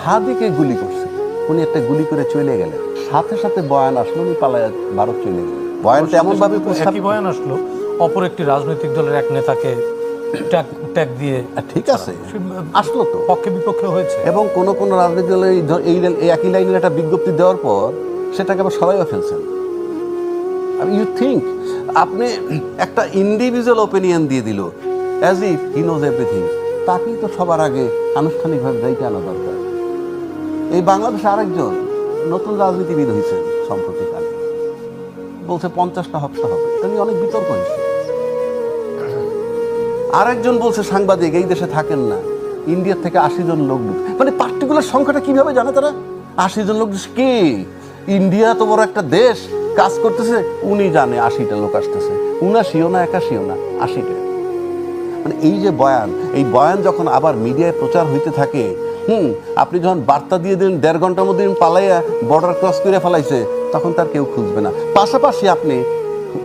হাদিকে গুলি করছে, উনি একটা গুলি করে চলে গেলেন, সাথে সাথে বয়ান আসলো, উনি পালায় ভারত চলে গেলেন। বয়ানটা এমন ভাবে একই বয়ান আসলো, অপর একটি রাজনৈতিক দলের এক নেতাকে ট্যাগ দিয়ে। ঠিক আছে, আসলো তো, পক্ষে বিপক্ষে হয়েছে। এবং কোন কোন রাজনৈতিক দল এই একই লাইনের একটা বিজ্ঞপ্তি দেওয়ার পর সেটাকে আবার সরাইও ফেলছেন। ইউ থিঙ্ক আপনি একটা ইন্ডিভিজুয়াল ওপিনিয়ন দিয়ে দিল as if he knows everything, তাকেই তো সবার আগে আনুষ্ঠানিকভাবে দায়িত্ব আনা দরকার। এই বাংলাদেশে আরেকজন নতুন রাজনীতিবিদ হয়েছেন সম্প্রতিকালে, বলছে 50টা হত্যা হবে, এটা নিয়ে অনেক বিতর্ক হয়েছে। আরেকজন বলছে সাংবাদিক এই দেশে থাকেন না, ইন্ডিয়ার থেকে 80 জন লোক ঢুকছে। মানে পার্টিকুলার সংখ্যাটা কিভাবে জানে তারা? 80 জন লোক কি? ইন্ডিয়া তো বড় একটা দেশ, কাজ করতেছে, উনি জানে 80টা লোক আসতেছে, 79ও না 81ও না 80টা। মানে এই যে বয়ান, এই বয়ান যখন আবার মিডিয়ায় প্রচার হইতে থাকে, আপনি যখন বার্তা দিয়ে দিন 1.5 ঘন্টার মধ্যে পালাইয়া বর্ডার ক্রস করে ফেলাইছে, তখন তার কেউ খুঁজবে না। পাশাপাশি আপনি